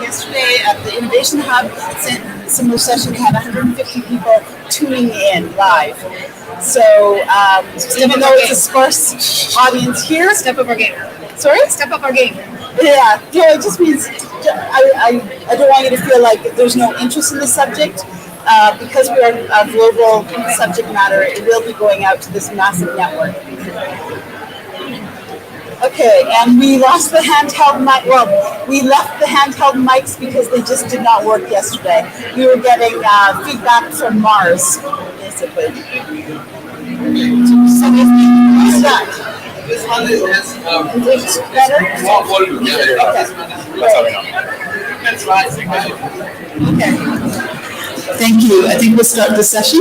Yesterday at the Innovation Hub similar session, we had 150 people tuning in live. So even though it's a sparse audience here, step up our game. Sorry? Step up our game. Yeah, it just means I don't want you to feel like there's no interest in the subject. Because we are a global subject matter, it will be going out to this massive network. Okay, and we lost the handheld mic. Well, we left the handheld mics because they just did not work yesterday. We were getting feedback from Mars, basically. So what's that? This one is better? More volume. Okay. Thank you. I think we'll start the session.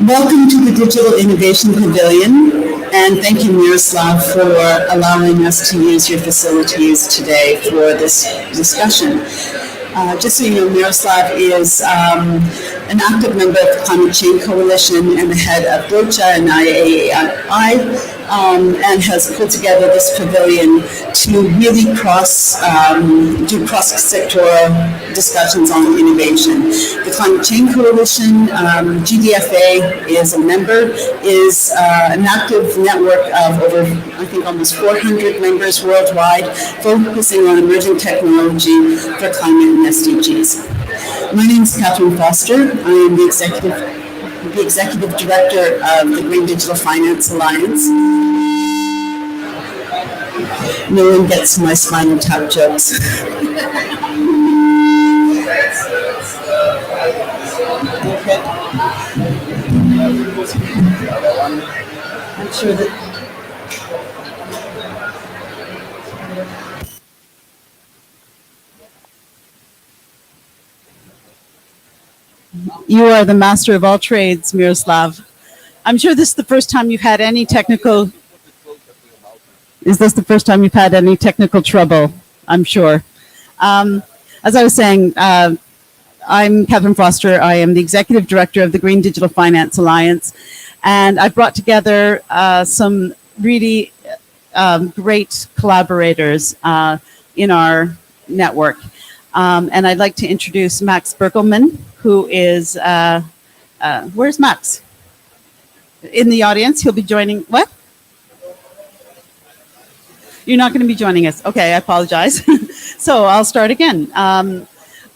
Welcome to the Digital Innovation Pavilion, and thank you, Miroslav, for allowing us to use your facilities today for this discussion. Just so you know, Miroslav is an active member of the Climate Change Coalition and the head of DOCHA and IAAI, and has pulled together this pavilion to really do cross-sectoral discussions on innovation. The Climate Change Coalition, GDFA, is a member, is an active network of over, I think, almost 400 members worldwide, focusing on emerging technology for climate and SDGs. My name is Catherine Foster. I am the executive director of the Green Digital Finance Alliance. No one gets my spinal tap jokes. Okay. I'm sure that. You are the master of all trades, Miroslav. I'm sure this is the first time you've had any technical. Is this the first time you've had any technical trouble? I'm sure. As I was saying, I'm Catherine Foster. I am the executive director of the Green Digital Finance Alliance, and I've brought together some really great collaborators in our network. And I'd like to introduce Max Berkelman, who is, where's Max? In the audience, he'll be joining, what? You're not going to be joining us. Okay, I apologize. So I'll start again.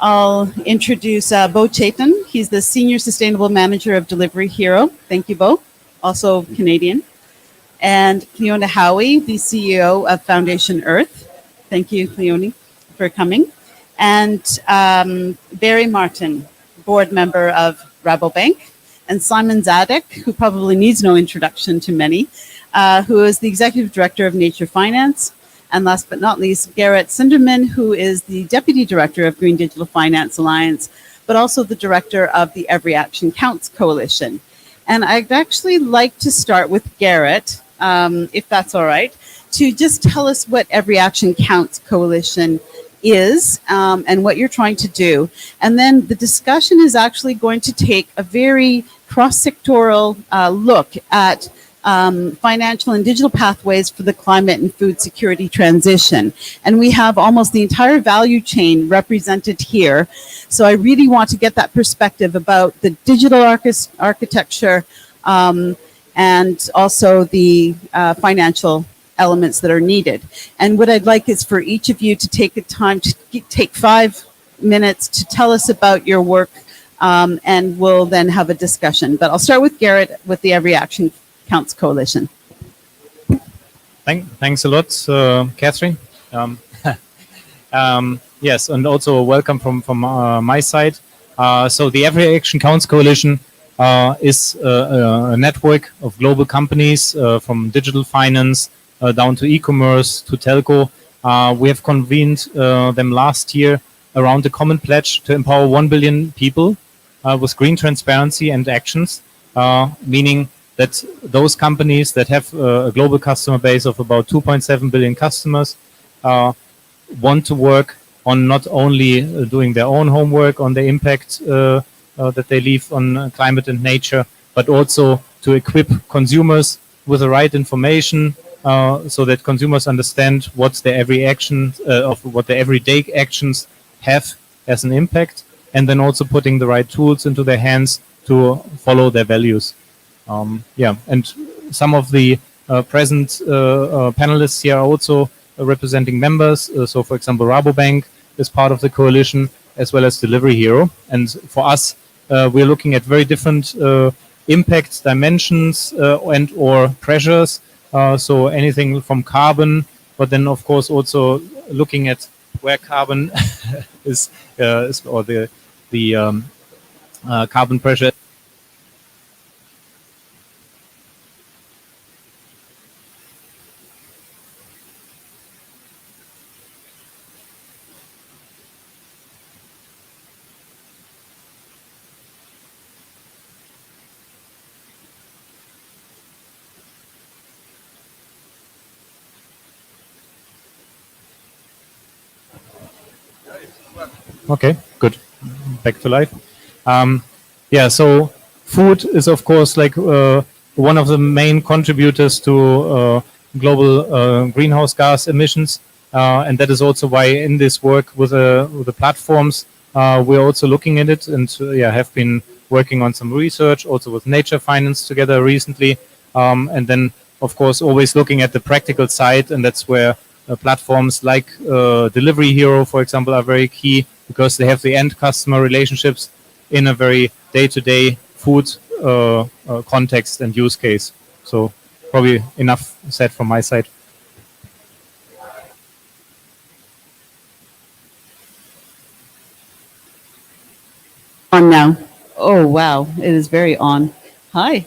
I'll introduce Bo Chaitan. He's the Senior Sustainable Manager of Delivery Hero. Thank you, Bo. Also Canadian. And Cleona Howie, the CEO of Foundation Earth. Thank you, Cleone, for coming. And Barry Martin, board member of Rabobank. And Simon Zadek, who probably needs no introduction to many, who is the executive director of Nature Finance. And last but not least, Garrett Sinderman, who is the deputy director of Green Digital Finance Alliance, but also the director of the Every Action Counts Coalition. And I'd actually like to start with Garrett, if that's all right, to just tell us what Every Action Counts Coalition is and what you're trying to do. And then the discussion is actually going to take a very cross-sectoral look at financial and digital pathways for the climate and food security transition. And we have almost the entire value chain represented here. So I really want to get that perspective about the digital architecture and also the financial elements that are needed. And what I'd like is for each of you to take the time to take 5 minutes to tell us about your work, and we'll then have a discussion. But I'll start with Garrett with the Every Action Counts Coalition. Thanks a lot, Catherine. Yes, and also welcome from my side. So the Every Action Counts Coalition is a network of global companies from digital finance down to e-commerce to telco. We have convened them last year around a common pledge to empower 1 billion people with green transparency and actions, meaning that those companies that have a global customer base of about 2.7 billion customers want to work on not only doing their own homework on the impact that they leave on climate and nature, but also to equip consumers with the right information so that consumers understand what their every action of what their everyday actions have as an impact, and then also putting the right tools into their hands to follow their values. And some of the present panelists here are also representing members. So, for example, Rabobank is part of the coalition, as well as Delivery Hero. And for us, we're looking at very different impact dimensions and or pressures. So anything from carbon, but then of course also looking at where carbon is or the carbon pressure. Okay, good. Back to life. So food is of course like one of the main contributors to global greenhouse gas emissions, and that is also why in this work with the platforms we're also looking at it, and have been working on some research also with Nature Finance together recently, and then of course always looking at the practical side, and that's where platforms like Delivery Hero, for example, are very key because they have the end customer relationships in a very day-to-day food context and use case. So probably enough said from my side. On now. Oh, wow. It is very on. Hi.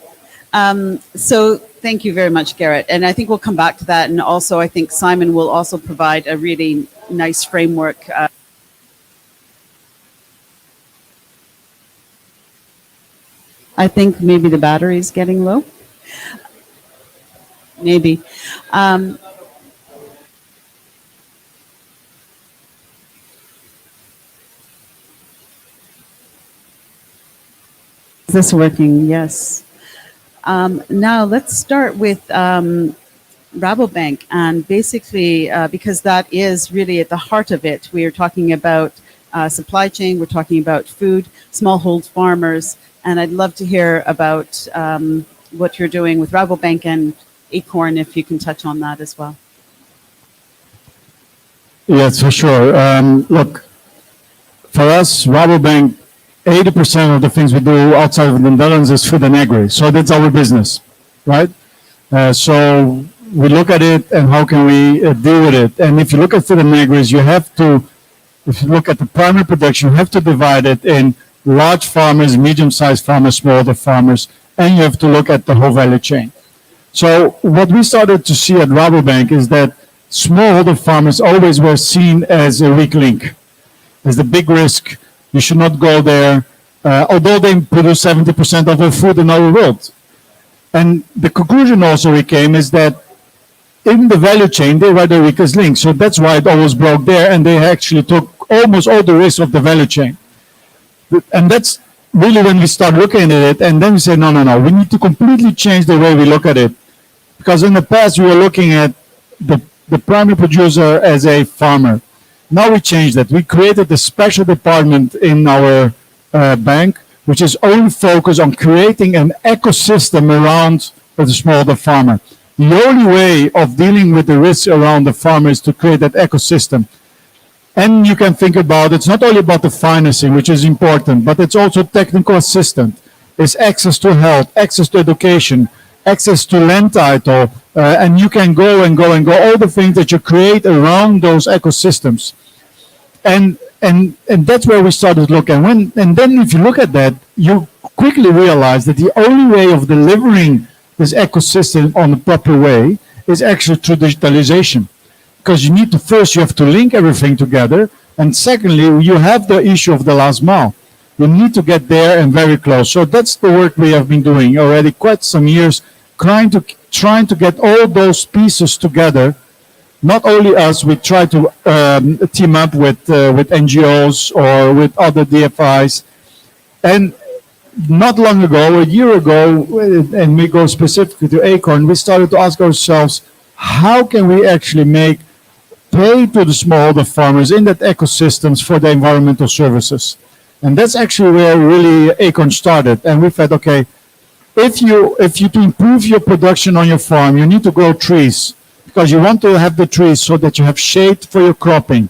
So thank you very much, Garrett. And I think we'll come back to that. And also, I think Simon will also provide a really nice framework. I think maybe the battery is getting low. Maybe. Is this working? Yes. Now let's start with Rabobank, and basically because that is really at the heart of it. We are talking about supply chain, we're talking about food, smallhold farmers, and I'd love to hear about what you're doing with Rabobank and Acorn, if you can touch on that as well. Yes, for sure. Look, for us, Rabobank, 80% of the things we do outside of the Netherlands is food and agri. So that's our business, right? So we look at it and how can we deal with it. And if you look at food and agri, you have to, if you look at the primary production, you have to divide it in large farmers, medium-sized farmers, smallholder farmers, and you have to look at the whole value chain. So what we started to see at Rabobank is that smallholder farmers always were seen as a weak link, as the big risk. You should not go there, although they produce 70% of the food in our world. And the conclusion also became is that in the value chain, they were the weakest link. So that's why it always broke there, and they actually took almost all the risk of the value chain. And that's really when we start looking at it, and then we say, no, we need to completely change the way we look at it. Because in the past, we were looking at the primary producer as a farmer. Now we changed that. We created a special department in our bank, which is only focused on creating an ecosystem around the smallholder farmer. The only way of dealing with the risks around the farmer is to create that ecosystem. And you can think about, it's not only about the financing, which is important, but it's also technical assistance. It's access to health, access to education, access to land title, and you can go and go and go, all the things that you create around those ecosystems. And that's where we started looking. And then if you look at that, you quickly realize that the only way of delivering this ecosystem on the proper way is actually through digitalization. Because you have to link everything together. And secondly, you have the issue of the last mile. You need to get there and very close. So that's the work we have been doing already quite some years, trying to get all those pieces together. Not only us, we try to team up with NGOs or with other DFIs. And not long ago, a year ago, and we go specifically to Acorn, we started to ask ourselves, how can we actually pay to the smallholder farmers in that ecosystems for the environmental services? And that's actually where really Acorn started. And we thought, okay, if you to improve your production on your farm, you need to grow trees because you want to have the trees so that you have shade for your cropping.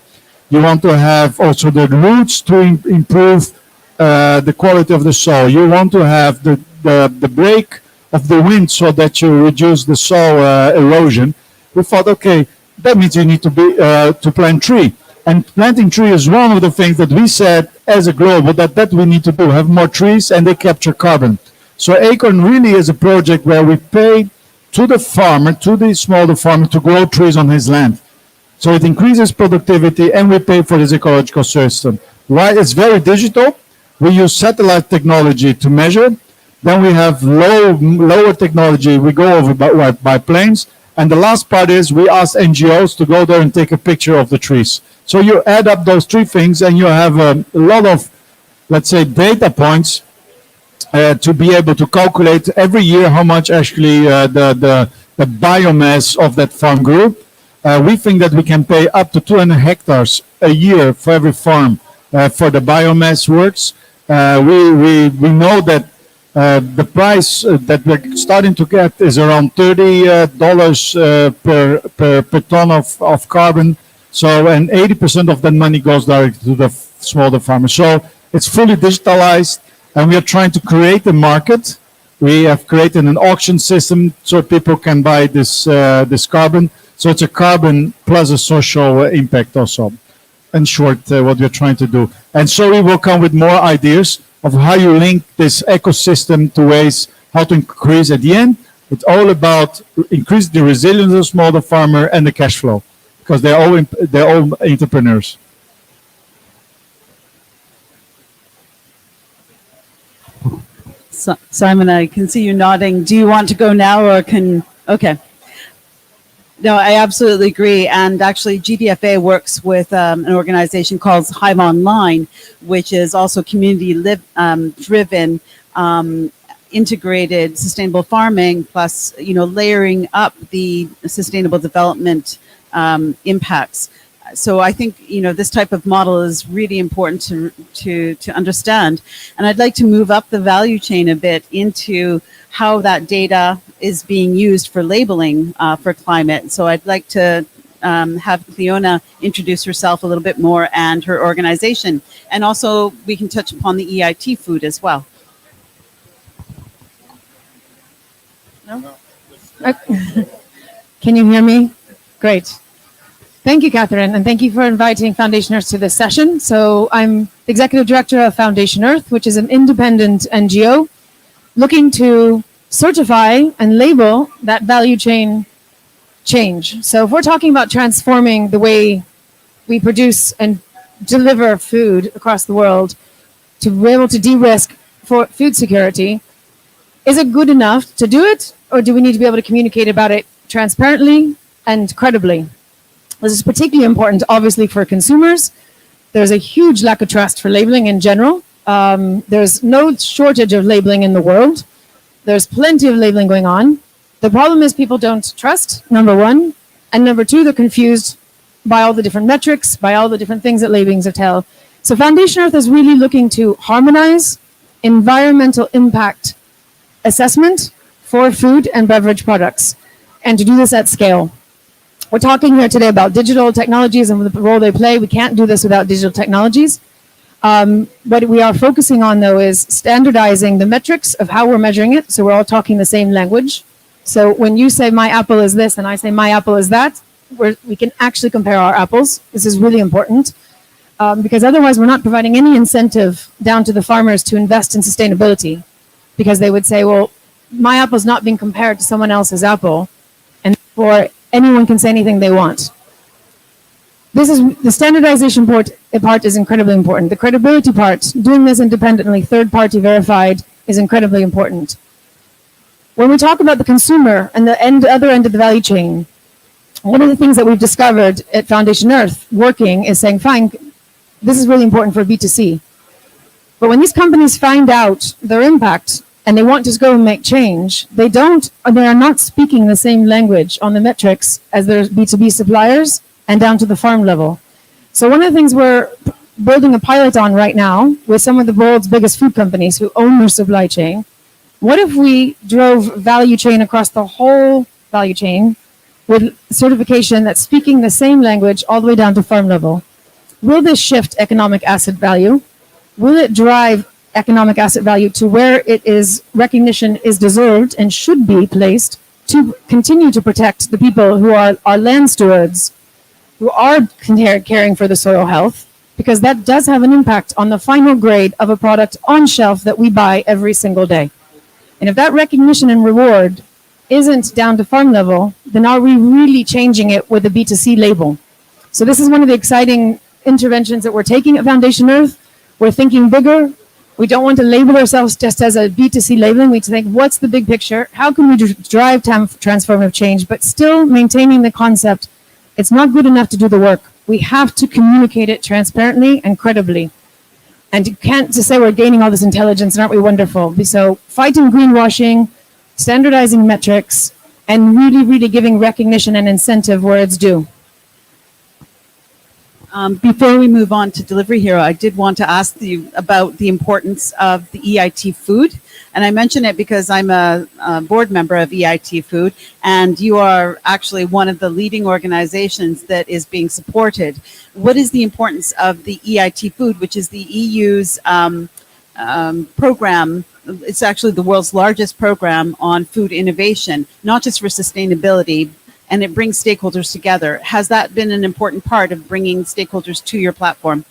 You want to have also the roots to improve the quality of the soil. You want to have the break of the wind so that you reduce the soil erosion. We thought, okay, that means you need to plant tree. And planting tree is one of the things that we said as a global that we need to do, have more trees and they capture carbon. So Acorn really is a project where we pay to the farmer, to the smallholder farmer to grow trees on his land. So it increases productivity and we pay for his ecological system. Why? It's very digital. We use satellite technology to measure. Then we have lower technology. We go over by planes. And the last part is we ask NGOs to go there and take a picture of the trees. So you add up those three things and you have a lot of, let's say, data points to be able to calculate every year how much actually the biomass of that farm grew. We think that we can pay up to 200 hectares a year for every farm for the biomass works. We know that the price that we're starting to get is around $30 per ton of carbon. So, and 80% of that money goes directly to the smallholder farmer. So it's fully digitalized, and we are trying to create a market. We have created an auction system so people can buy this carbon. So it's a carbon plus a social impact also. In short, what we're trying to do. And so we will come with more ideas of how you link this ecosystem to ways how to increase at the end. It's all about increase the resilience of the smallholder farmer and the cash flow, because they're all entrepreneurs. So, Simon, I can see you nodding. Do you want to go now or okay. No, I absolutely agree. And actually, GDFA works with an organization called Hive Online, which is also community-driven, integrated sustainable farming, plus layering up the sustainable development impacts. So I think this type of model is really important to understand. And I'd like to move up the value chain a bit into how that data is being used for labeling for climate. So I'd like to have Cleona introduce herself a little bit more and her organization. And also we can touch upon the EIT food as well. No? Can you hear me? Great. Thank you, Catherine, and thank you for inviting Foundation Earth to this session. So I'm the Executive Director of Foundation Earth, which is an independent NGO looking to certify and label that value chain change. So if we're talking about transforming the way we produce and deliver food across the world to be able to de-risk for food security, is it good enough to do it, or do we need to be able to communicate about it transparently and credibly? This is particularly important, obviously, for consumers. There's a huge lack of trust for labeling in general. There's no shortage of labeling in the world. There's plenty of labeling going on. The problem is people don't trust, number one. And number two, they're confused by all the different metrics, by all the different things that labelings tell. So Foundation Earth is really looking to harmonize environmental impact assessment for food and beverage products, and to do this at scale. We're talking here today about digital technologies and the role they play. We can't do this without digital technologies. What we are focusing on, though, is standardizing the metrics of how we're measuring it, so we're all talking the same language. So when you say my apple is this and I say my apple is that, we can actually compare our apples. This is really important, because otherwise we're not providing any incentive down to the farmers to invest in sustainability, because they would say, well, my apple is not being compared to someone else's apple, and therefore anyone can say anything they want. This is the standardization part is incredibly important. The credibility part, doing this independently, third-party verified, is incredibly important. When we talk about the consumer and the other end of the value chain, one of the things that we've discovered at Foundation Earth working is saying, fine, this is really important for B2C. But when these companies find out their impact and they want to go and make change, they are not speaking the same language on the metrics as their B2B suppliers and down to the farm level. So one of the things we're building a pilot on right now with some of the world's biggest food companies who own their supply chain, what if we drove value chain across the whole value chain with certification that's speaking the same language all the way down to farm level? Will this shift economic asset value? Will it drive economic asset value to where recognition is deserved and should be placed to continue to protect the people who are our land stewards, who are caring for the soil health, because that does have an impact on the final grade of a product on shelf that we buy every single day. And if that recognition and reward isn't down to farm level, then are we really changing it with a B2C label? So this is one of the exciting interventions that we're taking at Foundation Earth. We're thinking bigger. We don't want to label ourselves just as a B2C labeling. We think, what's the big picture? How can we drive transformative change, but still maintaining the concept? It's not good enough to do the work. We have to communicate it transparently and credibly. And you can't just say we're gaining all this intelligence and aren't we wonderful? So fighting greenwashing, standardizing metrics, and really, really giving recognition and incentive where it's due. Before we move on to Delivery Hero, I did want to ask you about the importance of the EIT Food. And I mention it because I'm a board member of EIT Food, and you are actually one of the leading organizations that is being supported. What is the importance of the EIT Food, which is the EU's program? It's actually the world's largest program on food innovation, not just for sustainability, and it brings stakeholders together. Has that been an important part of bringing stakeholders to your platform?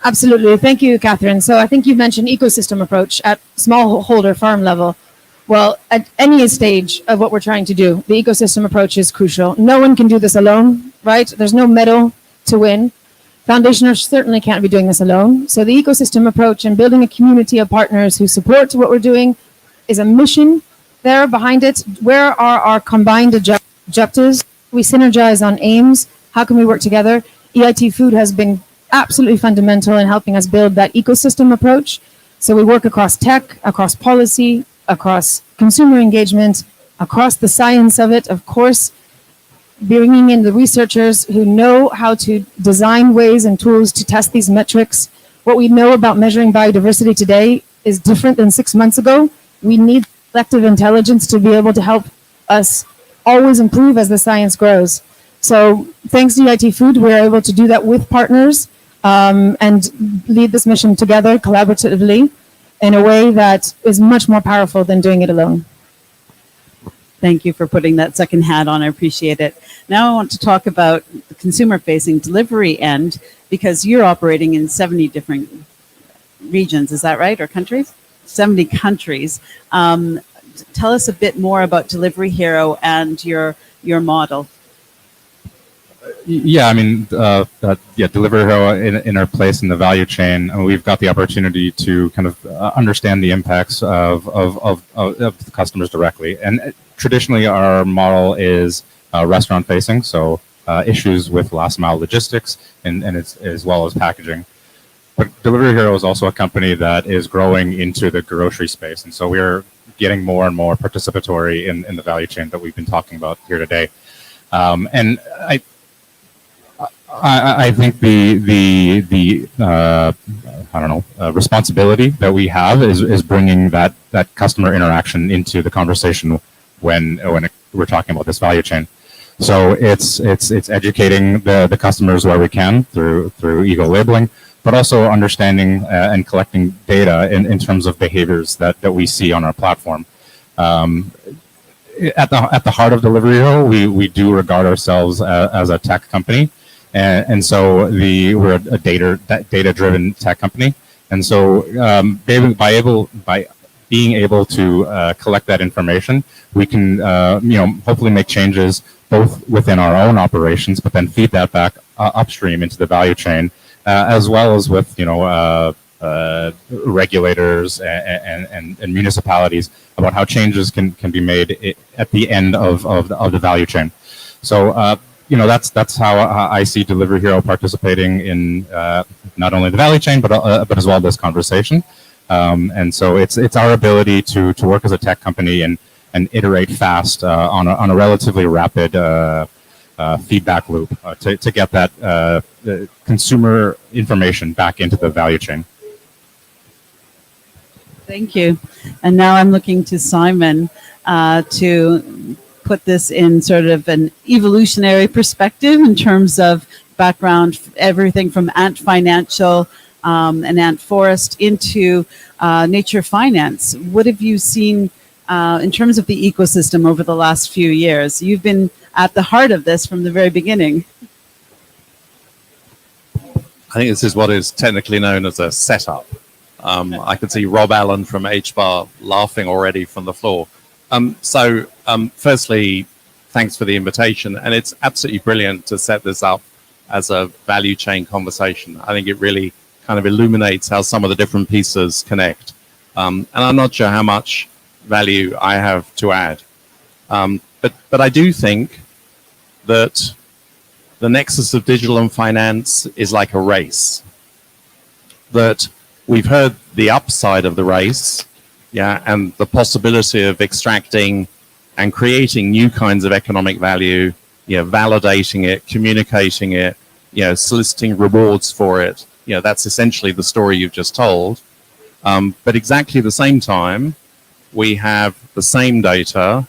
Absolutely. Thank you, Catherine. So I think you mentioned ecosystem approach at smallholder farm level. Well, at any stage of what we're trying to do, the ecosystem approach is crucial. No one can do this alone, right? There's no medal to win. Foundation Earth certainly can't be doing this alone. So the ecosystem approach and building a community of partners who support what we're doing is a mission there behind it. Where are our combined objectives? We synergize on aims. How can we work together? EIT Food has been absolutely fundamental in helping us build that ecosystem approach. So we work across tech, across policy, across consumer engagement, across the science of it, of course, bringing in the researchers who know how to design ways and tools to test these metrics. What we know about measuring biodiversity today is different than 6 months ago. We need collective intelligence to be able to help us always improve as the science grows. So thanks to EIT Food, we're able to do that with partners and lead this mission together collaboratively in a way that is much more powerful than doing it alone. Thank you for putting that second hat on. I appreciate it. Now I want to talk about the consumer-facing delivery end, because you're operating in 70 different regions. Is that right? Or countries? 70 countries. Tell us a bit more about Delivery Hero and your model. Yeah, I mean, Delivery Hero in our place in the value chain, and we've got the opportunity to kind of understand the impacts of the customers directly. And traditionally, our model is restaurant facing, so issues with last mile logistics and it's, as well as packaging. But Delivery Hero is also a company that is growing into the grocery space, and so we're getting more and more participatory in the value chain that we've been talking about here today. And I think the responsibility that we have is bringing that customer interaction into the conversation when we're talking about this value chain. So it's educating the customers where we can through eco labeling, but also understanding and collecting data in terms of behaviors that we see on our platform. At the heart of Delivery Hero, we do regard ourselves as a tech company. And so we're a data-driven tech company, and so by being able to collect that information, we can hopefully make changes both within our own operations, but then feed that back upstream into the value chain, as well as with regulators and municipalities about how changes can be made at the end of the value chain. So. that's how I see Delivery Hero participating in not only the value chain, but as well this conversation. And so it's our ability to work as a tech company and iterate fast on a relatively rapid feedback loop to get that consumer information back into the value chain. Thank you. And now I'm looking to Simon to put this in sort of an evolutionary perspective in terms of background, everything from Ant Financial and Ant Forest into Nature Finance. What have you seen in terms of the ecosystem over the last few years? You've been at the heart of this from the very beginning. I think this is what is technically known as a setup. I can see Rob Allen from HBAR laughing already from the floor. Firstly, thanks for the invitation. And it's absolutely brilliant to set this up as a value chain conversation. I think it really kind of illuminates how some of the different pieces connect. And I'm not sure how much value I have to add. But I do think that the nexus of digital and finance is like a race. That we've heard the upside of the race, and the possibility of extracting and creating new kinds of economic value, validating it, communicating it, soliciting rewards for it. That's essentially the story you've just told. But exactly the same time, we have the same data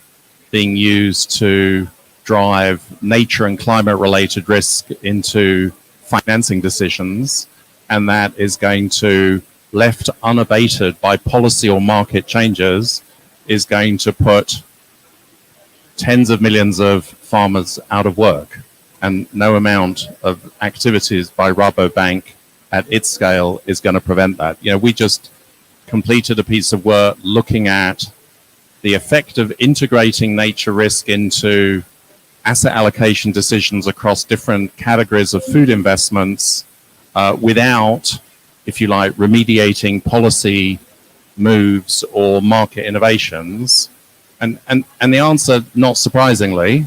being used to drive nature and climate related risk into financing decisions. And that is going to, left unabated by policy or market changes, is going to put tens of millions of farmers out of work. And no amount of activities by Rabobank at its scale is going to prevent that. We just completed a piece of work looking at the effect of integrating nature risk into asset allocation decisions across different categories of food investments without, if you like, remediating policy moves or market innovations. And the answer, not surprisingly,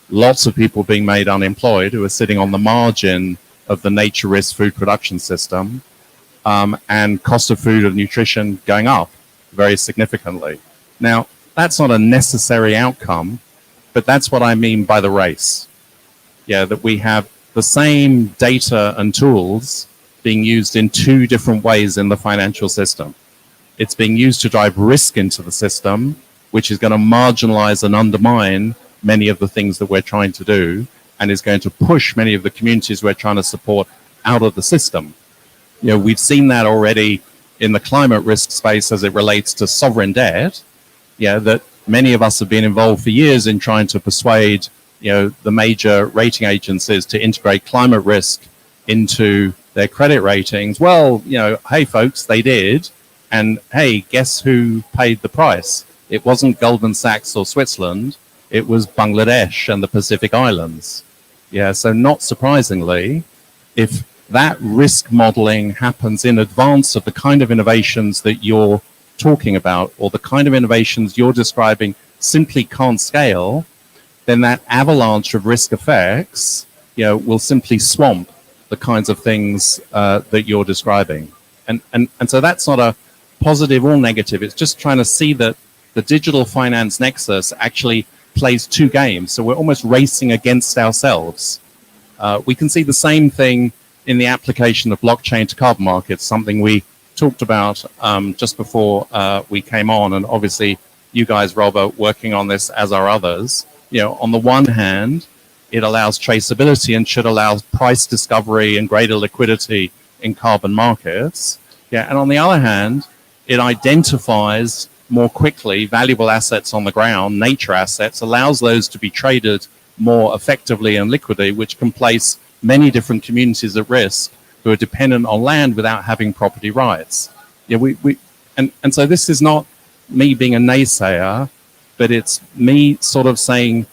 lots of people being made unemployed who are sitting on the margin of the nature risk food production system, and cost of food and nutrition going up very significantly. Now, that's not a necessary outcome, but that's what I mean by the race. That we have the same data and tools being used in two different ways in the financial system. It's being used to drive risk into the system, which is going to marginalize and undermine many of the things that we're trying to do, and is going to push many of the communities we're trying to support out of the system. We've seen that already in the climate risk space as it relates to sovereign debt, that many of us have been involved for years in trying to persuade, the major rating agencies to integrate climate risk into their credit ratings. Well, hey folks, they did. And hey, guess who paid the price? It wasn't Goldman Sachs or Switzerland. It was Bangladesh and the Pacific Islands. So not surprisingly, if that risk modeling happens in advance of the kind of innovations that you're talking about, or the kind of innovations you're describing simply can't scale, then that avalanche of risk effects, will simply swamp the kinds of things that you're describing. And so that's not a positive or negative. It's just trying to see that the digital finance nexus actually plays two games. So we're almost racing against ourselves. We can see the same thing in the application of blockchain to carbon markets, something we talked about just before we came on. And obviously you guys, Rob, are working on this, as are others. On the one hand, it allows traceability and should allow price discovery and greater liquidity in carbon markets. And on the other hand, it identifies more quickly valuable assets on the ground, nature assets, allows those to be traded more effectively and liquidly, which can place many different communities at risk who are dependent on land without having property rights. And so this is not me being a naysayer, but it's me sort of saying,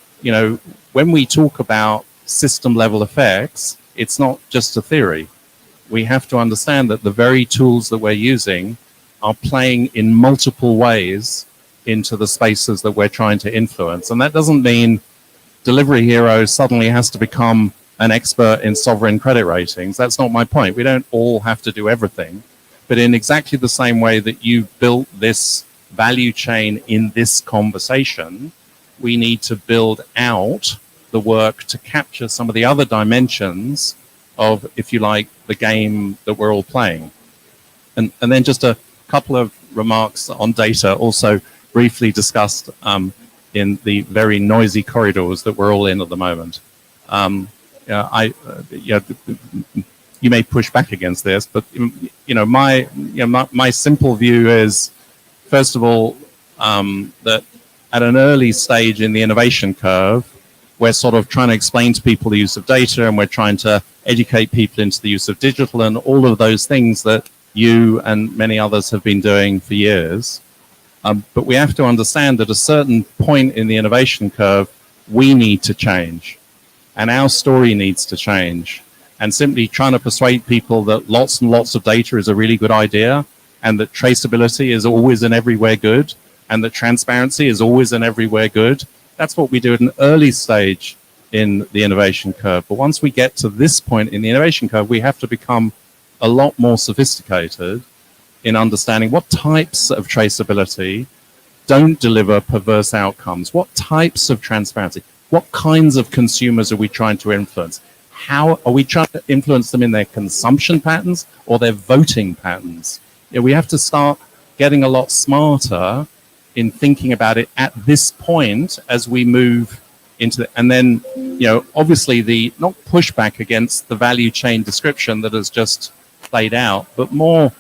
when we talk about system level effects, it's not just a theory. We have to understand that the very tools that we're using are playing in multiple ways into the spaces that we're trying to influence. And that doesn't mean Delivery Hero suddenly has to become an expert in sovereign credit ratings. That's not my point. We don't all have to do everything. But in exactly the same way that you built this value chain in this conversation, we need to build out the work to capture some of the other dimensions of, if you like, the game that we're all playing. And then just a couple of remarks on data, also briefly discussed in the very noisy corridors that we're all in at the moment. You may push back against this, but my simple view is, first of all, that at an early stage in the innovation curve, we're sort of trying to explain to people the use of data, and we're trying to educate people into the use of digital and all of those things that you and many others have been doing for years. But we have to understand at a certain point in the innovation curve, we need to change, and our story needs to change. And simply trying to persuade people that lots and lots of data is a really good idea, and that traceability is always and everywhere good, and that transparency is always and everywhere good. That's what we do at an early stage in the innovation curve. But once we get to this point in the innovation curve, we have to become a lot more sophisticated in understanding what types of traceability don't deliver perverse outcomes, what types of transparency, what kinds of consumers are we trying to influence? How are we trying to influence them in their consumption patterns or their voting patterns? We have to start getting a lot smarter in thinking about it at this point as we move into the, and then, obviously the, not pushback against the value chain description that has just played out, but more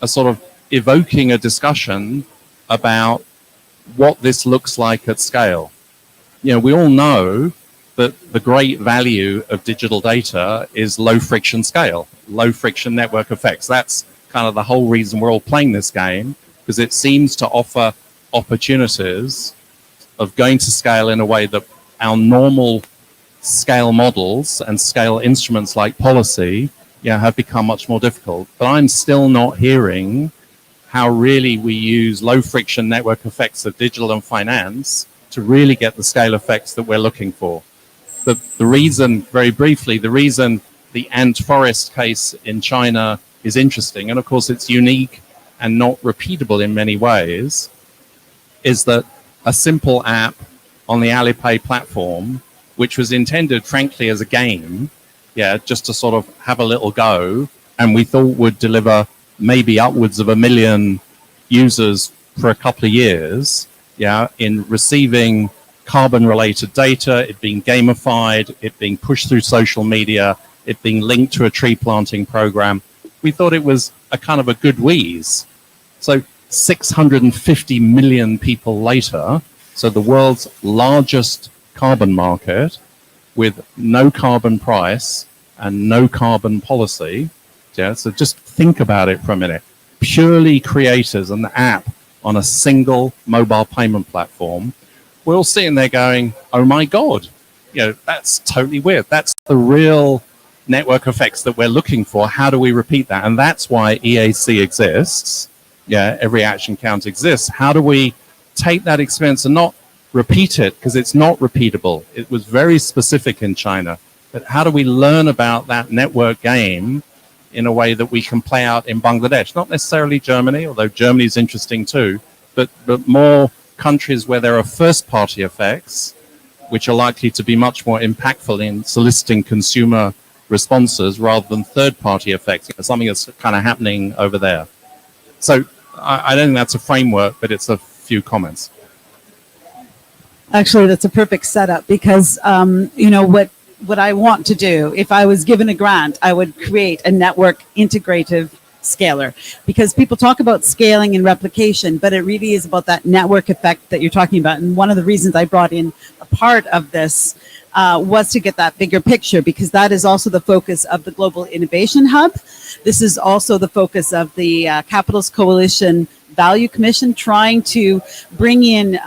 a sort of evoking a discussion about what this looks like at scale. We all know that the great value of digital data is low friction scale, low friction network effects. That's kind of the whole reason we're all playing this game, because it seems to offer opportunities of going to scale in a way that our normal scale models and scale instruments like policy have become much more difficult. But I'm still not hearing how really we use low friction network effects of digital and finance to really get the scale effects that we're looking for. The reason, very briefly, the reason the Ant Forest case in China is interesting, and of course it's unique and not repeatable in many ways, is that a simple app on the Alipay platform, which was intended, frankly, as a game, just to sort of have a little go, and we thought would deliver maybe upwards of 1 million users for a couple of years, in receiving carbon-related data, it being gamified, it being pushed through social media, it being linked to a tree planting program. We thought it was a kind of a good wheeze. So 650 million people later, so the world's largest carbon market with no carbon price and no carbon policy. So just think about it for a minute. Purely creators and the app on a single mobile payment platform. We're all sitting there going, oh my God, that's totally weird. That's the real network effects that we're looking for. How do we repeat that? And that's why EAC exists. Every action count exists. How do we take that experience and not repeat it? Because it's not repeatable. It was very specific in China. But how do we learn about that network game in a way that we can play out in Bangladesh? Not necessarily Germany, although Germany is interesting too, but more countries where there are first-party effects, which are likely to be much more impactful in soliciting consumer responses rather than third-party effects, something that's kind of happening over there. So I don't think that's a framework, but it's a few comments. Actually, that's a perfect setup because, what I want to do, if I was given a grant, I would create a network integrative scaler, because people talk about scaling and replication, but it really is about that network effect that you're talking about. And one of the reasons I brought in a part of this was to get that bigger picture, because that is also the focus of the Global Innovation Hub. This is also the focus of the Capitals Coalition Value Commission, trying to bring in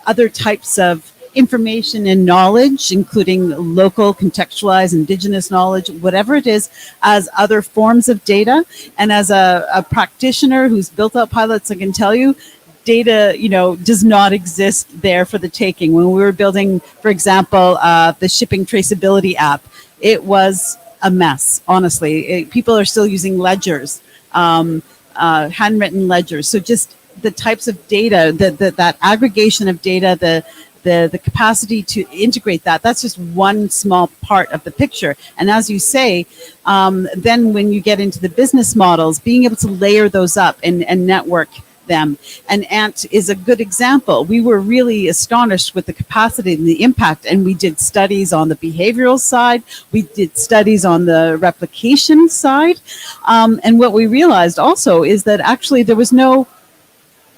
other types of information and knowledge, including local, contextualized, indigenous knowledge, whatever it is, as other forms of data. And as a practitioner who's built out pilots, I can tell you, data, does not exist there for the taking. When we were building, for example, the shipping traceability app, it was a mess, honestly. People are still using ledgers, handwritten ledgers. So just the types of data, that aggregation of data, the capacity to integrate that's just one small part of the picture. And as you say, then when you get into the business models, being able to layer those up and network them. And Ant is a good example. We were really astonished with the capacity and the impact, and we did studies on the behavioral side. We did studies on the replication side. And what we realized also is that actually there was no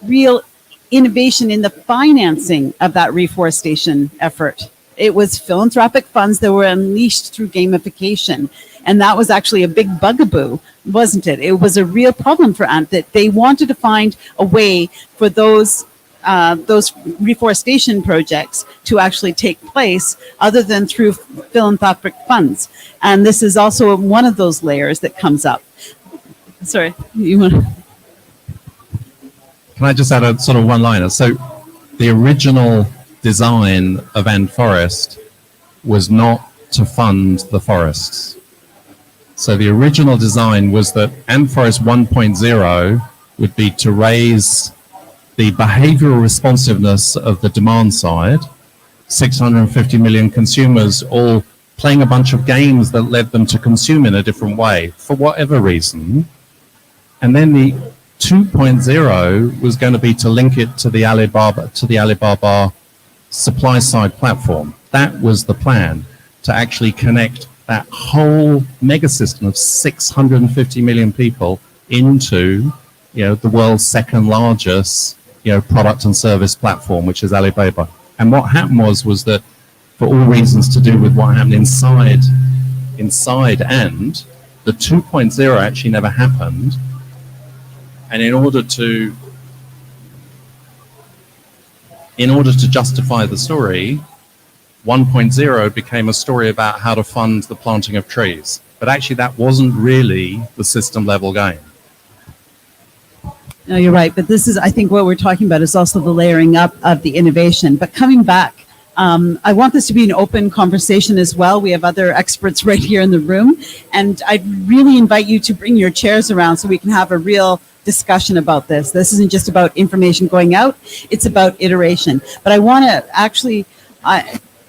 real innovation in the financing of that reforestation effort. It was philanthropic funds that were unleashed through gamification. And that was actually a big bugaboo, wasn't it? It was a real problem for Ant that they wanted to find a way for those reforestation projects to actually take place other than through philanthropic funds. And this is also one of those layers that comes up. Sorry, you want to... Can I just add a sort of one-liner? So the original design of Ant Forest was not to fund the forests. So the original design was that Ant Forest 1.0 would be to raise the behavioral responsiveness of the demand side, 650 million consumers all playing a bunch of games that led them to consume in a different way for whatever reason. And then the 2.0 was going to be to link it to the Alibaba supply side platform. That was the plan, to actually connect that whole mega system of 650 million people into, the world's second largest, product and service platform, which is Alibaba. And what happened was that for all reasons to do with what happened inside Ant, the 2.0 actually never happened. And in order to justify the story, 1.0 became a story about how to fund the planting of trees. But actually that wasn't really the system level game. No, you're right. But this is, I think what we're talking about is also the layering up of the innovation. But coming back, I want this to be an open conversation as well. We have other experts right here in the room. And I'd really invite you to bring your chairs around so we can have a real discussion about this. This isn't just about information going out, it's about iteration. But I want to actually,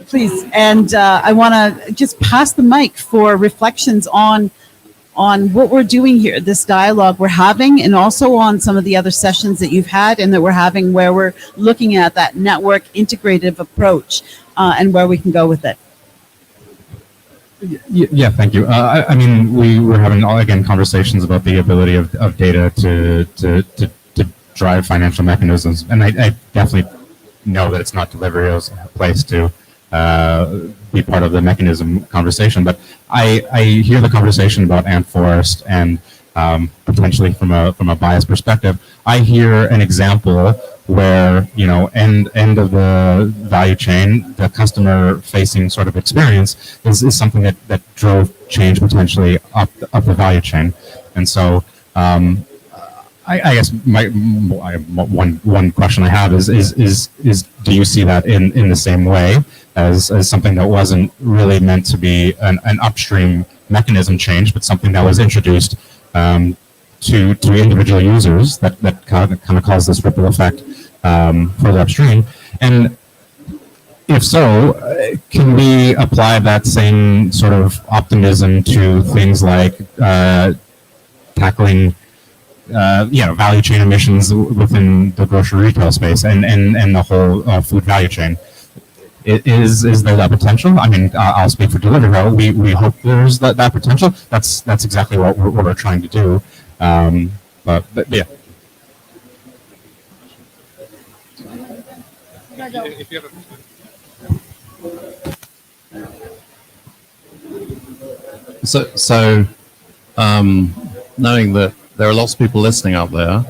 please, and I want to just pass the mic for reflections on what we're doing here, this dialogue we're having, and also on some of the other sessions that you've had and that we're having where we're looking at that network integrative approach and where we can go with it. Yeah, thank you. I mean, we were having again conversations about the ability of data to drive financial mechanisms, and I definitely know that it's not Deliverio's place to be part of the mechanism conversation. But I hear the conversation about Ant Forest, and potentially from a biased perspective, I hear an example where end of the value chain, the customer facing sort of experience is something that drove change potentially up the value chain. And so I guess one question I have is do you see that in the same way as something that wasn't really meant to be an upstream mechanism change, but something that was introduced to individual users that kind of caused this ripple effect further upstream? And if so, can we apply that same sort of optimism to things like tackling value chain emissions within the grocery retail space and the whole food value chain? Is there that potential? I mean, I'll speak for Deliveroo. We hope there's that potential. That's exactly what we're trying to do. But yeah. If you have So, knowing that there are lots of people listening out there,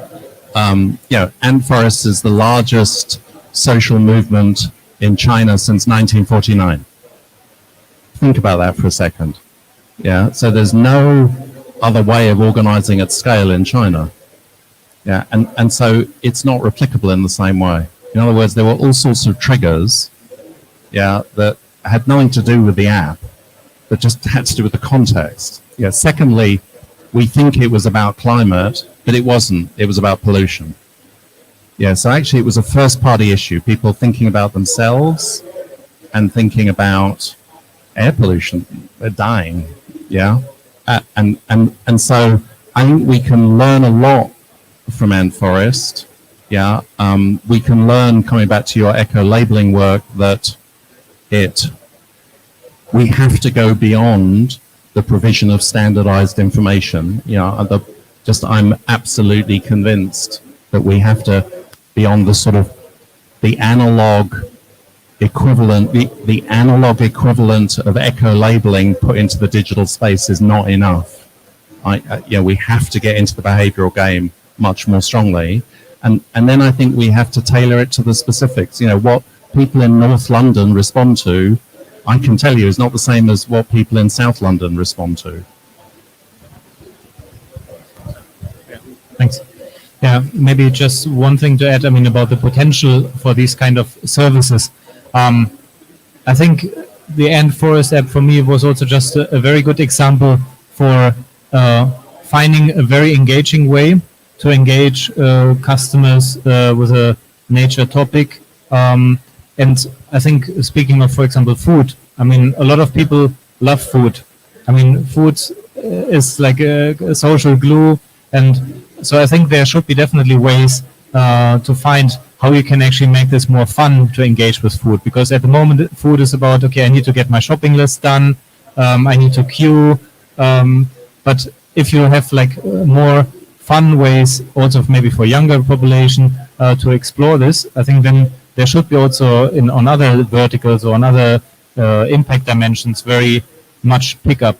Ant Forest is the largest social movement in China since 1949. Think about that for a second. Yeah, so there's no other way of organizing at scale in China. Yeah, and so it's not replicable in the same way. In other words, there were all sorts of triggers, yeah, that had nothing to do with the app, but just had to do with the context. Yeah. Secondly, we think it was about climate, but it wasn't. It was about pollution. Yeah. So actually, it was a first-party issue. People thinking about themselves and thinking about air pollution. They're dying. Yeah. And so I think we can learn a lot from Ant Forest. Yeah. We can learn, coming back to your eco-labeling work, that we have to go beyond the provision of standardized information. You know, I'm absolutely convinced that we have to, beyond the sort of the analog equivalent, the analog equivalent of eco-labeling put into the digital space is not enough. We have to get into the behavioral game much more strongly. And then I think we have to tailor it to the specifics. You know, what people in North London respond to, I can tell you, is not the same as what people in South London respond to. Thanks. Yeah, maybe just one thing to add, I mean, about the potential for these kind of services. I think the Ant Forest app for me was also just a very good example for finding a very engaging way to engage customers with a nature topic. And I think, speaking of, for example, food, I mean, a lot of people love food. I mean, food is like a social glue. And so I think there should be definitely ways to find how you can actually make this more fun to engage with food. Because at the moment, food is about, okay, I need to get my shopping list done. I need to queue. But if you have like more fun ways also maybe for younger population to explore this, I think then there should be also on other verticals or on other impact dimensions very much pickup.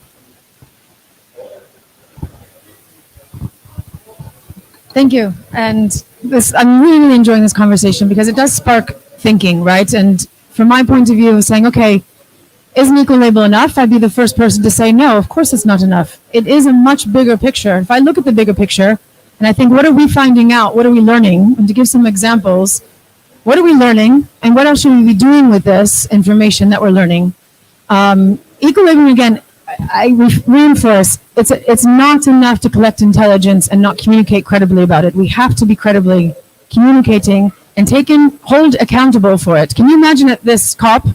Thank you. And I'm really enjoying this conversation because it does spark thinking, right? And from my point of view, saying, okay, isn't eco-label enough? I'd be the first person to say, no, of course it's not enough. It is a much bigger picture. If I look at the bigger picture and I think, what are we finding out? What are we learning? And to give some examples, what are we learning? And what else should we be doing with this information that we're learning? Eco-labeling, again, I reinforce, it's not enough to collect intelligence and not communicate credibly about it. We have to be credibly communicating and hold accountable for it. Can you imagine at this COP,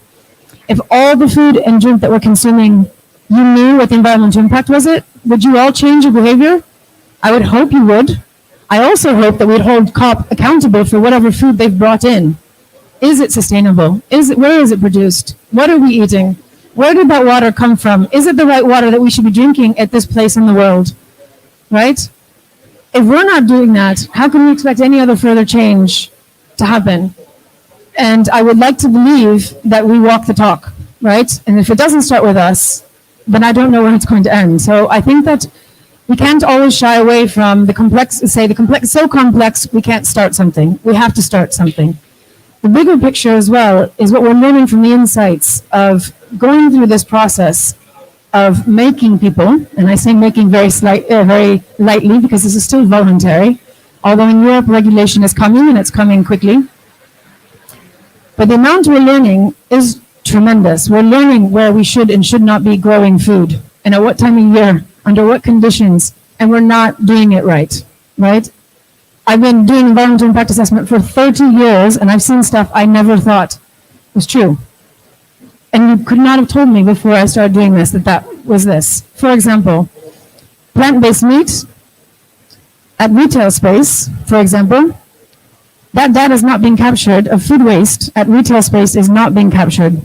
if all the food and drink that we're consuming, you knew what the environmental impact was would you all change your behavior? I would hope you would. I also hope that we'd hold COP accountable for whatever food they've brought in. Is it sustainable? Where is it produced? What are we eating? Where did that water come from? Is it the right water that we should be drinking at this place in the world? Right? If we're not doing that, how can we expect any other further change to happen? And I would like to believe that we walk the talk, right? And if it doesn't start with us, then I don't know where it's going to end. So I think that we can't always shy away from the complex, so complex, we can't start something. We have to start something. The bigger picture as well is what we're learning from the insights of going through this process of making people, and I say making very lightly because this is still voluntary, although in Europe regulation is coming and it's coming quickly. But the amount we're learning is tremendous. We're learning where we should and should not be growing food and at what time of year, under what conditions, and we're not doing it right, right? I've been doing environmental impact assessment for 30 years and I've seen stuff I never thought was true. And you could not have told me before I started doing this that was this. For example, plant-based meat at retail space, for example, that data is not being captured of food waste at retail space is not being captured.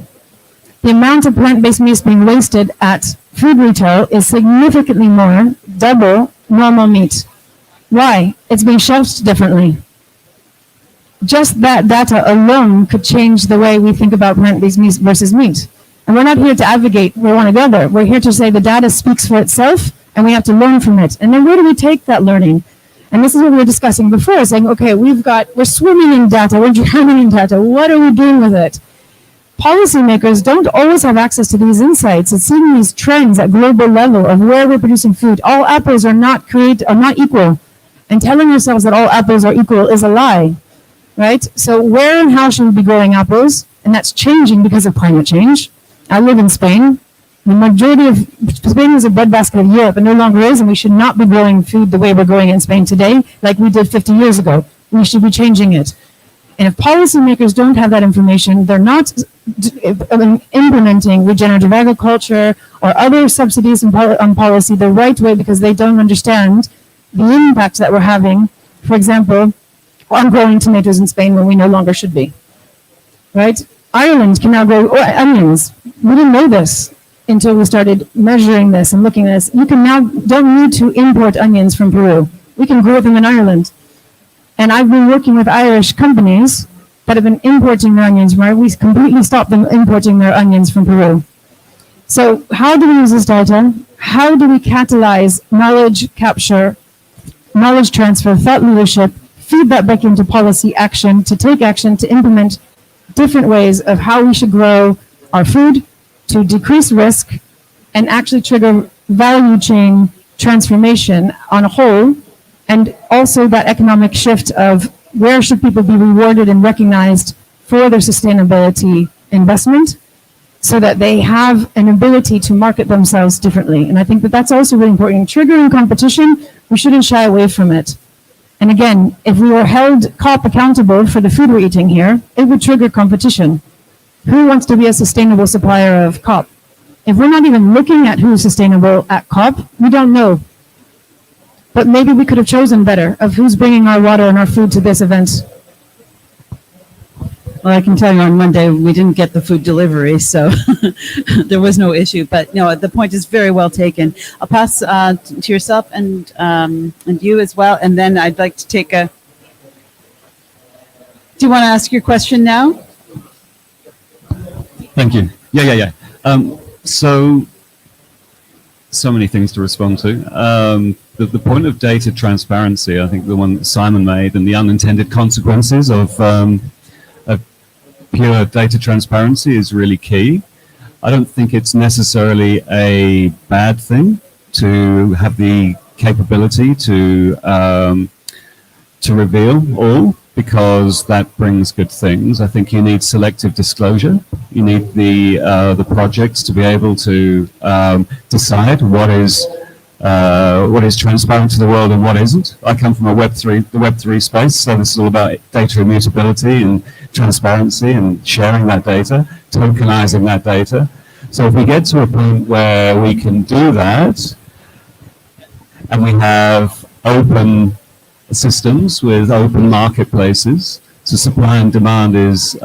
The amount of plant-based meat being wasted at food retail is significantly more, double normal meat. Why? It's being shelved differently. Just that data alone could change the way we think about plant-based meat versus meat. And we're not here to advocate one or the other. We're here to say the data speaks for itself and we have to learn from it. And then where do we take that learning? And this is what we were discussing before, saying, okay, we're swimming in data, we're drowning in data, what are we doing with it? Policymakers don't always have access to these insights. It's seeing these trends at global level of where we're producing food. All apples are not equal. And telling ourselves that all apples are equal is a lie, right? So where and how should we be growing apples? And that's changing because of climate change. I live in Spain. The majority of Spain was a breadbasket of Europe and no longer is, and we should not be growing food the way we're growing it in Spain today, like we did 50 years ago. We should be changing it. And if policymakers don't have that information, they're not implementing regenerative agriculture or other subsidies on policy the right way because they don't understand the impact that we're having, for example, on growing tomatoes in Spain when we no longer should be, right? Ireland can now grow onions. We didn't know this until we started measuring this and looking at this. You can now, don't need to import onions from Peru. We can grow them in Ireland. And I've been working with Irish companies that have been importing their onions, where we completely stopped them importing their onions from Peru. So how do we use this data? How do we catalyze knowledge capture, knowledge transfer, thought leadership, feed that back into policy action, to take action, to implement different ways of how we should grow our food, to decrease risk, and actually trigger value chain transformation on a whole, and also that economic shift of where should people be rewarded and recognized for their sustainability investment so that they have an ability to market themselves differently. And I think that that's also really important. Triggering competition, we shouldn't shy away from it. And again, if we were held COP accountable for the food we're eating here, it would trigger competition. Who wants to be a sustainable supplier of COP? If we're not even looking at who's sustainable at COP, we don't know. But maybe we could have chosen better of who's bringing our water and our food to this event. Well, I can tell you on Monday, we didn't get the food delivery, so there was no issue. But no, the point is very well taken. I'll pass to yourself and you as well. And then I'd like to take a... Do you want to ask your question now? Thank you. Yeah. So many things to respond to. The point of data transparency, I think the one that Simon made, and the unintended consequences of pure data transparency is really key. I don't think it's necessarily a bad thing to have the capability to reveal all, because that brings good things. I think you need selective disclosure. You need the projects to be able to decide what is transparent to the world and what isn't. I come from the Web3 space, so this is all about data immutability and transparency and sharing that data, tokenizing that data. So if we get to a point where we can do that, and we have open systems with open marketplaces, so supply and demand is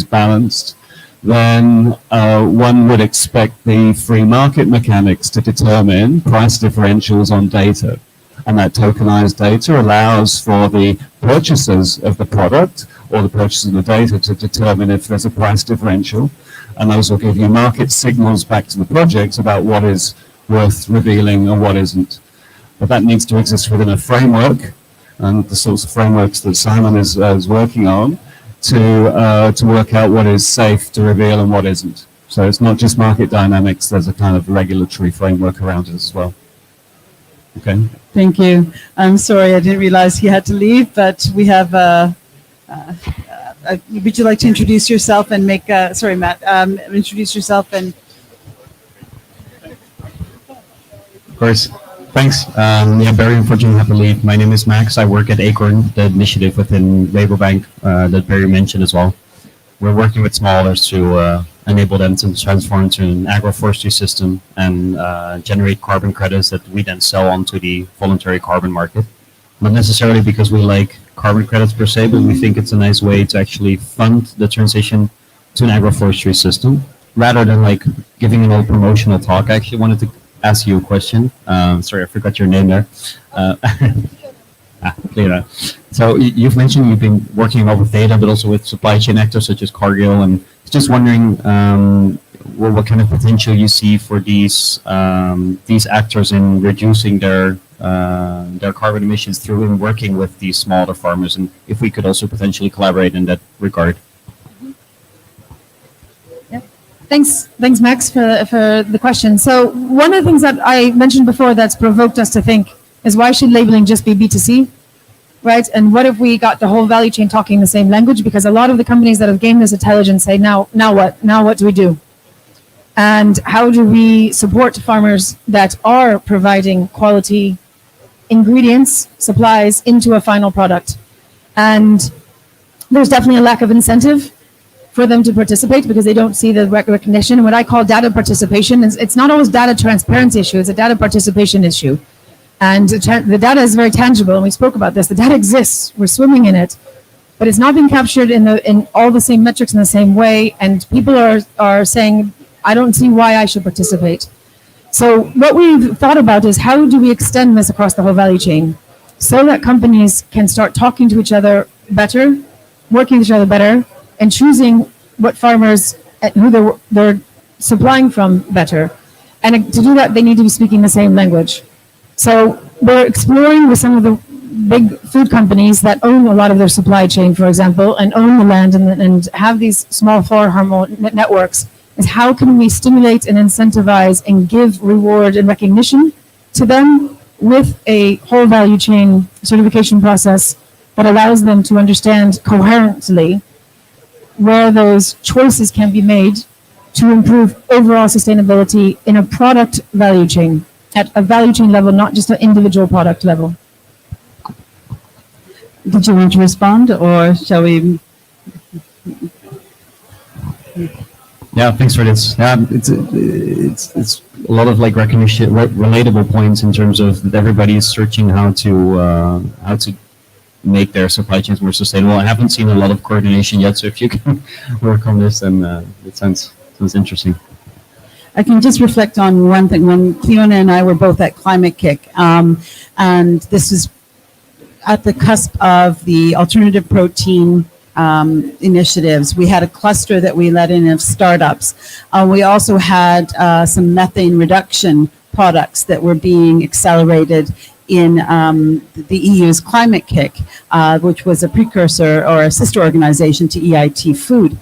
balanced, then one would expect the free market mechanics to determine price differentials on data. And that tokenized data allows for the purchasers of the product or the purchasers of the data to determine if there's a price differential. And those will give you market signals back to the projects about what is worth revealing and what isn't. But that needs to exist within a framework, and the sorts of frameworks that Simon is working on, to work out what is safe to reveal and what isn't. So it's not just market dynamics, there's a kind of regulatory framework around it as well. Okay. Thank you. I'm sorry, I didn't realize he had to leave, but we have would you like to introduce yourself and make, sorry, Matt, introduce yourself and... Of course. Thanks. Barry unfortunately had to leave. My name is Max. I work at Acorn, the initiative within Rabobank that Barry mentioned as well. We're working with smallholders to enable them to transform to an agroforestry system and generate carbon credits that we then sell onto the voluntary carbon market. Not necessarily because we like carbon credits per se, but we think it's a nice way to actually fund the transition to an agroforestry system. Rather than like giving an old promotional talk, I actually wanted to ask you a question. Sorry, I forgot your name there. Clear. So you've mentioned you've been working a lot with data, but also with supply chain actors such as Cargill, and just wondering what kind of potential you see for these actors in reducing their carbon emissions through working with these smaller farmers, and if we could also potentially collaborate in that regard. Thanks, Max, for the question. So one of the things that I mentioned before that's provoked us to think is, why should labeling just be B2C? right? And what if we got the whole value chain talking the same language? Because a lot of the companies that have gained this intelligence say, now what? Now what do we do? And how do we support farmers that are providing quality ingredients, supplies into a final product? And there's definitely a lack of incentive for them to participate because they don't see the recognition. What I call data participation is it's not always data transparency issue, it's a data participation issue. And the data is very tangible, and we spoke about this. The data exists, we're swimming in it, but it's not being captured in all the same metrics in the same way. And people are saying, I don't see why I should participate. So what we've thought about is how do we extend this across the whole value chain so that companies can start talking to each other better, working with each other better, and choosing what farmers who they're supplying from better. And to do that, they need to be speaking the same language. So we're exploring with some of the big food companies that own a lot of their supply chain, for example, and own the land and have these small farm networks, is how can we stimulate and incentivize and give reward and recognition to them with a whole value chain certification process that allows them to understand coherently where those choices can be made to improve overall sustainability in a product value chain, at a value chain level, not just an individual product level. Did you want to respond, or shall we? Yeah, thanks for this. Yeah, it's a lot of like recognition, relatable points in terms of that everybody is searching how to make their supply chains more sustainable. I haven't seen a lot of coordination yet, so if you can work on this, then it sounds interesting. I can just reflect on one thing. When Fiona and I were both at Climate Kick, and this is at the cusp of the alternative protein initiatives. We had a cluster that we let in of startups. We also had some methane reduction products that were being accelerated in the EU's Climate Kick, which was a precursor or a sister organization to EIT Food.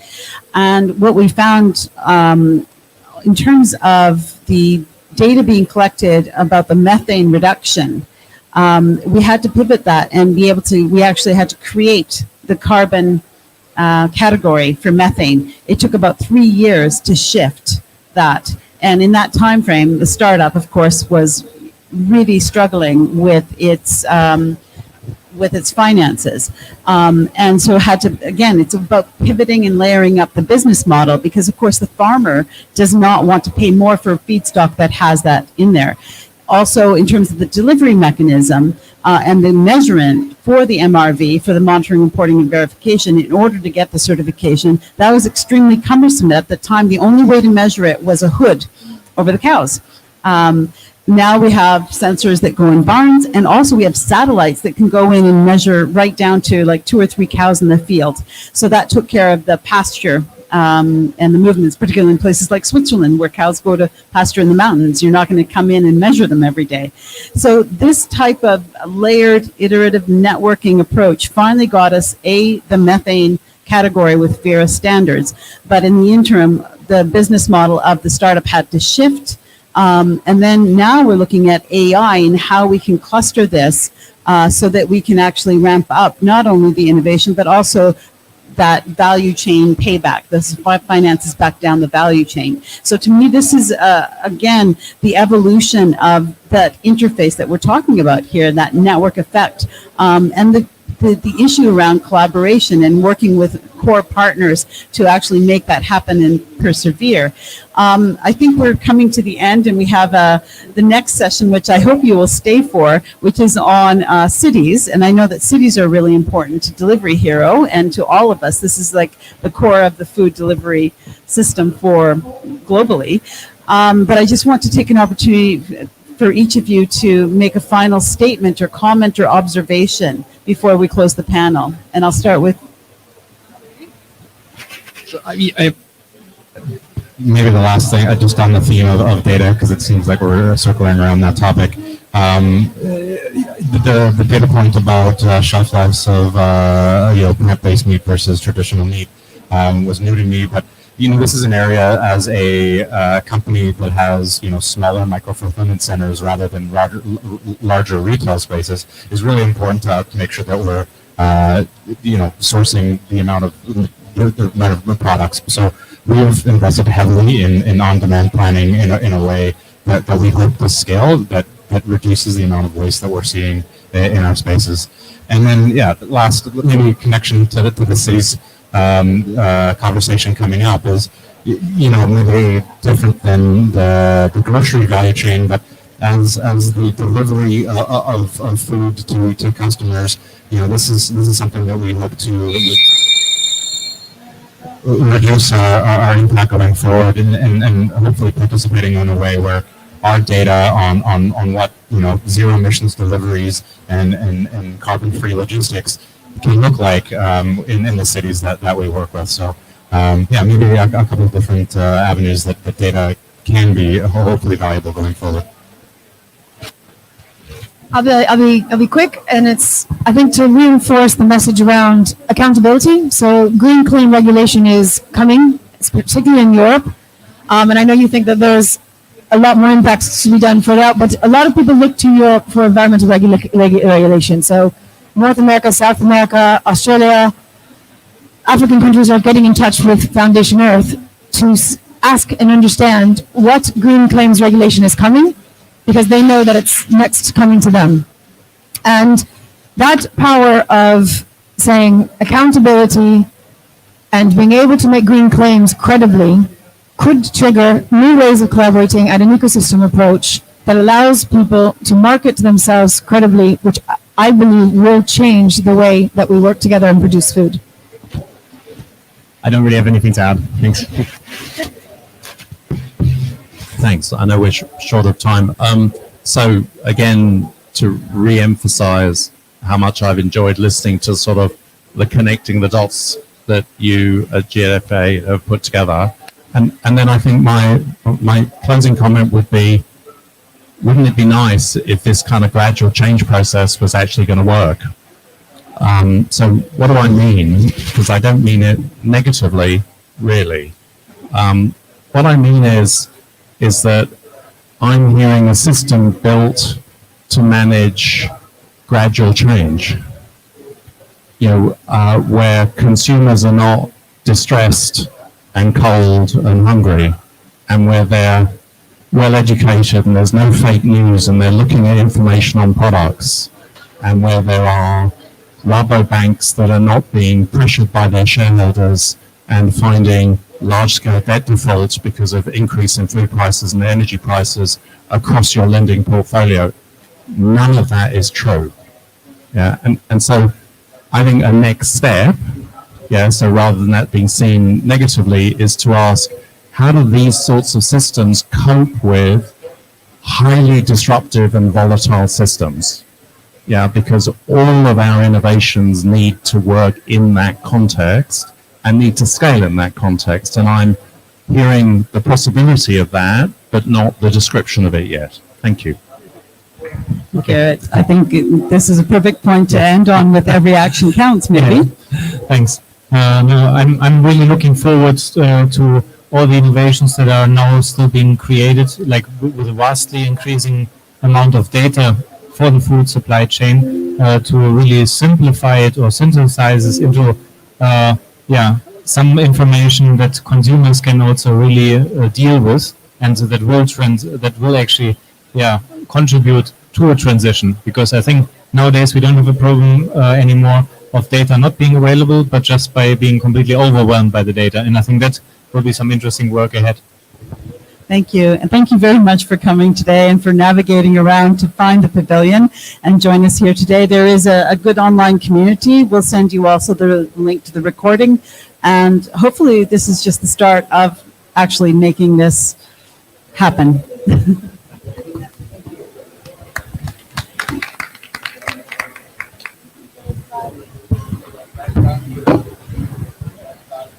And what we found in terms of the data being collected about the methane reduction, we had to pivot that and be able to, we actually had to create the carbon category for methane. It took about 3 years to shift that. And in that time frame, the startup, of course, was really struggling with its finances. And so had to, again, it's about pivoting and layering up the business model, because of course the farmer does not want to pay more for feedstock that has that in there. Also, in terms of the delivery mechanism and the measurement for the MRV, for the monitoring, reporting, and verification, in order to get the certification, that was extremely cumbersome. At the time, the only way to measure it was a hood over the cows. Now we have sensors that go in barns, and also we have satellites that can go in and measure right down to like 2 or 3 cows in the field. So that took care of the pasture and the movements, particularly in places like Switzerland, where cows go to pasture in the mountains. You're not going to come in and measure them every day. So this type of layered, iterative networking approach finally got us the methane category with Verra standards. But in the interim, the business model of the startup had to shift. And then now we're looking at AI and how we can cluster this so that we can actually ramp up not only the innovation, but also that value chain payback. This finances back down the value chain. So to me, this is, again, the evolution of that interface that we're talking about here, that network effect, and the issue around collaboration and working with core partners to actually make that happen and persevere. I think we're coming to the end, and we have the next session, which I hope you will stay for, which is on cities. And I know that cities are really important to Delivery Hero and to all of us. This is like the core of the food delivery system for globally. But I just want to take an opportunity for each of you to make a final statement or comment or observation before we close the panel. And I'll start with. So maybe the last thing, just on the theme of data, because it seems like we're circling around that topic. The data point about shelf lives of plant-based meat versus traditional meat was new to me, but this is an area as a company that has, smaller micro-fulfillment centers rather than larger retail spaces is really important to make sure that we're, sourcing the amount of products. So we've invested heavily in on-demand planning in a way that we hope to scale that reduces the amount of waste that we're seeing in our spaces. And then, last maybe connection to the city's conversation coming up is, maybe different than the grocery value chain, but as the delivery of food to customers, this is something that we hope to reduce our impact going forward, and hopefully participating in a way where our data on what zero emissions deliveries and carbon free logistics can look like in the cities that we work with. So maybe a couple of different avenues that data can be hopefully valuable going forward. I'll be quick, and it's, I think, to reinforce the message around accountability. So green claim regulation is coming, particularly in Europe. And I know you think that there's a lot more impacts to be done further out, but a lot of people look to Europe for environmental regulation. So North America, South America, Australia, African countries are getting in touch with Foundation Earth to ask and understand what green claims regulation is coming, because they know that it's next coming to them. And that power of saying accountability and being able to make green claims credibly could trigger new ways of collaborating at an ecosystem approach that allows people to market themselves credibly, which I believe will change the way that we work together and produce food. I don't really have anything to add. Thanks. Thanks. I know we're short of time. So again, to re-emphasize how much I've enjoyed listening to sort of the connecting the dots that you at GFA have put together. And then I think my closing comment would be, wouldn't it be nice if this kind of gradual change process was actually going to work? So what do I mean? Because I don't mean it negatively, really. What I mean is that I'm hearing a system built to manage gradual change, where consumers are not distressed and cold and hungry, and where they're well educated and there's no fake news and they're looking at information on products, and where there are Rabobanks that are not being pressured by their shareholders and finding large-scale debt defaults because of increase in food prices and energy prices across your lending portfolio. None of that is true. And so I think a next step, so rather than that being seen negatively, is to ask, how do these sorts of systems cope with highly disruptive and volatile systems? Because all of our innovations need to work in that context and need to scale in that context. And I'm hearing the possibility of that, but not the description of it yet. Thank you. Okay, I think this is a perfect point to end on, with every action counts, maybe. Thanks. No, I'm really looking forward to all the innovations that are now still being created, like with a vastly increasing amount of data for the food supply chain, to really simplify it or synthesize it into some information that consumers can also really deal with, and that will actually contribute to a transition. Because I think nowadays we don't have a problem anymore of data not being available, but just by being completely overwhelmed by the data. And I think that will be some interesting work ahead. Thank you. And thank you very much for coming today and for navigating around to find the pavilion and join us here today. There is a good online community. We'll send you also the link to the recording. And hopefully this is just the start of actually making this happen.